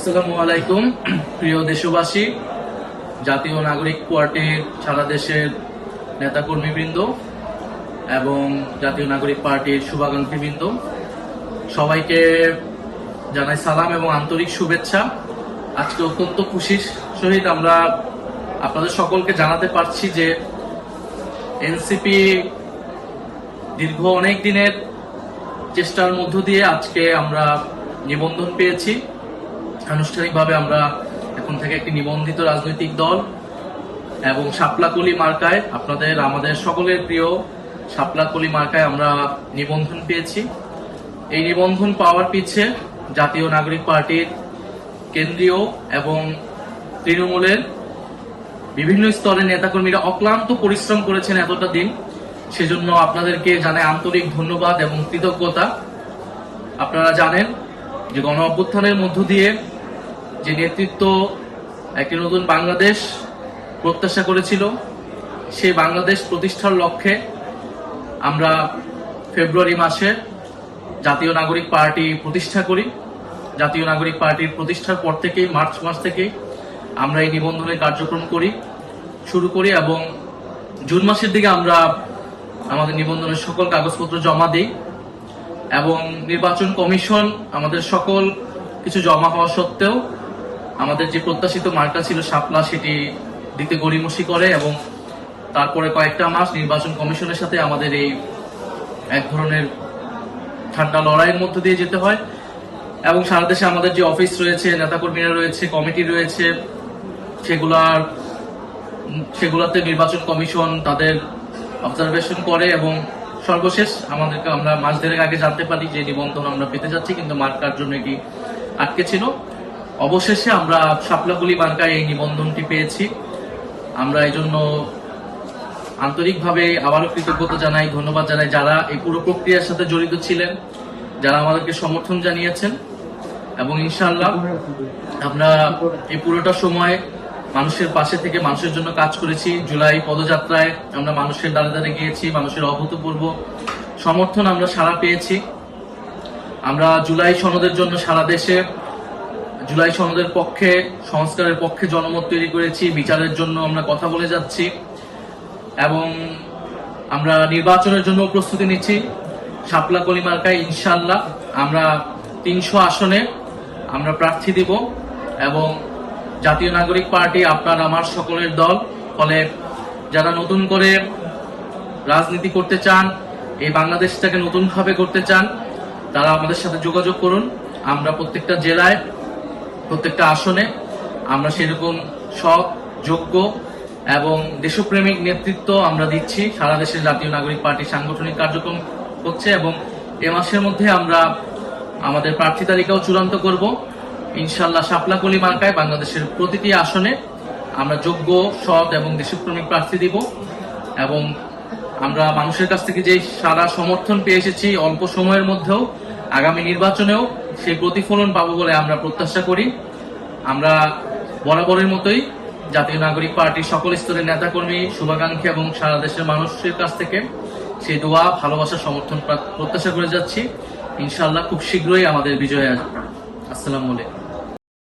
আসসালামু আলাইকুম। প্রিয় দেশবাসী, জাতীয় নাগরিক পার্টির সারা দেশের নেতাকর্মীবৃন্দ এবং জাতীয় নাগরিক পার্টির শুভাকাঙ্ক্ষীবৃন্দ, সবাইকে জানাই সালাম এবং আন্তরিক শুভেচ্ছা। আজকে অত্যন্ত খুশির সহিত আমরা আপনাদের সকলকে জানাতে পারছি যে এনসিপি দীর্ঘ অনেক দিনের চেষ্টার মধ্য দিয়ে আজকে আমরা নিবন্ধন পেয়েছি। আনুষ্ঠানিকভাবে আমরা এখন থেকে একটি নিবন্ধিত রাজনৈতিক দল এবং শাপলাকলি মার্কায়, আমাদের সকলের প্রিয় শাপলাকলি মার্কায় আমরা নিবন্ধন পেয়েছি। এই নিবন্ধন পাওয়ার পিছে জাতীয় নাগরিক পার্টির কেন্দ্রীয় এবং তৃণমূলের বিভিন্ন স্তরের নেতাকর্মীরা অক্লান্ত পরিশ্রম করেছেন এতটা দিন। সেজন্য আপনাদেরকে জানাই আন্তরিক ধন্যবাদ এবং কৃতজ্ঞতা। আপনারা জানেন যে গণ অভ্যুত্থানের মধ্য দিয়ে যে নেতৃত্ব একটি নতুন বাংলাদেশ প্রত্যাশা করেছিল, সেই বাংলাদেশ প্রতিষ্ঠার লক্ষ্যে আমরা ফেব্রুয়ারি মাসে জাতীয় নাগরিক পার্টি প্রতিষ্ঠা করি। জাতীয় নাগরিক পার্টির প্রতিষ্ঠার পর থেকেই মার্চ মাস থেকেই আমরা এই নিবন্ধনের কার্যক্রম শুরু করি এবং জুন মাসের দিকে আমরা আমাদের নিবন্ধনের সকল কাগজপত্র জমা দিই এবং নির্বাচন কমিশন আমাদের সকল কিছু জমা হওয়া সত্ত্বেও আমাদের যে প্রত্যাশিত মার্কা ছিল শাপলা, সেটি দিতে গড়িমসি করে এবং তারপরে কয়েকটা মাস নির্বাচন কমিশনের সাথে আমাদের এই এক ধরনের ঠান্ডা লড়াইয়ের মধ্য দিয়ে যেতে হয় এবং সারা দেশে আমাদের যে অফিস রয়েছে, নেতাকর্মীরা রয়েছে, কমিটি রয়েছে, সেগুলাতে নির্বাচন কমিশন তাদের অবজারভেশন করে এবং সর্বশেষ আমরা মাস দেড়েক আগে জানতে পারি যে নিবন্ধন আমরা পেতে যাচ্ছি, কিন্তু মার্কার জন্য এটি আটকে ছিল। অবশেষে আমরা শাপলাকলি মার্কায় এই নিবন্ধনটি পেয়েছি। আমরা এই জন্য আন্তরিকভাবে আবারও কৃতজ্ঞতা জানাই, ধন্যবাদ জানাই যারা এই পুরো প্রক্রিয়ার সাথে জড়িত ছিলেন, যারা আমাদেরকে সমর্থন জানিয়েছেন এবং ইনশাআল্লাহ আমরা এই পুরোটা সময় মানুষের পাশে থেকে মানুষের জন্য কাজ করেছি। জুলাই পদযাত্রায় আমরা মানুষের দ্বারে দ্বারে গিয়েছি, মানুষের অভূতপূর্ব সমর্থন আমরা সাড়া পেয়েছি। আমরা জুলাই সনদের জন্য সারা দেশে জুলাই সনদের পক্ষে, সংস্কারের পক্ষে জনমত তৈরি করেছি। বিচারের জন্য আমরা কথা বলে যাচ্ছি এবং আমরা নির্বাচনের জন্য প্রস্তুতি নিচ্ছি। শাপলাকলি মার্কায় ইনশাআল্লাহ আমরা 300 আসনে আমরা প্রার্থী দিব এবং জাতীয় নাগরিক পার্টি আপনার আমার সকলের দল। ফলে যারা নতুন করে রাজনীতি করতে চান, এই বাংলাদেশটাকে নতুনভাবে করতে চান, তারা আমাদের সাথে যোগাযোগ করুন। আমরা প্রত্যেকটা জেলায়, প্রত্যেকটা আসনে আমরা সেরকম সৎ, যোগ্য এবং দেশপ্রেমিক নেতৃত্ব আমরা দিচ্ছি। সারা দেশের জাতীয় নাগরিক পার্টি সাংগঠনিক কার্যক্রম হচ্ছে এবং এ মাসের মধ্যে আমরা আমাদের প্রার্থী তালিকাও চূড়ান্ত করব। ইনশাআল্লাহ শাপলাকলি মার্কায় বাংলাদেশের প্রতিটি আসনে আমরা যোগ্য, সৎ এবং দেশপ্রেমিক প্রার্থী দিব এবং আমরা মানুষের কাছ থেকে যে সারা সমর্থন পেয়ে এসেছি অল্প সময়ের মধ্যেও, আগামী নির্বাচনেও সেই প্রতিফলন পাবো বলে আমরা প্রত্যাশা করি। আমরা বরাবরের মতোই জাতীয় নাগরিক পার্টির সকল স্তরের নেতাকর্মী, শুভাকাঙ্ক্ষী এবং সারা দেশের মানুষের কাছ থেকে সেই দোয়া, ভালোবাসা, সমর্থন প্রত্যাশা করে যাচ্ছি। ইনশাআল্লাহ খুব শীঘ্রই আমাদের বিজয় আসবে। আসসালামু আলাইকুম।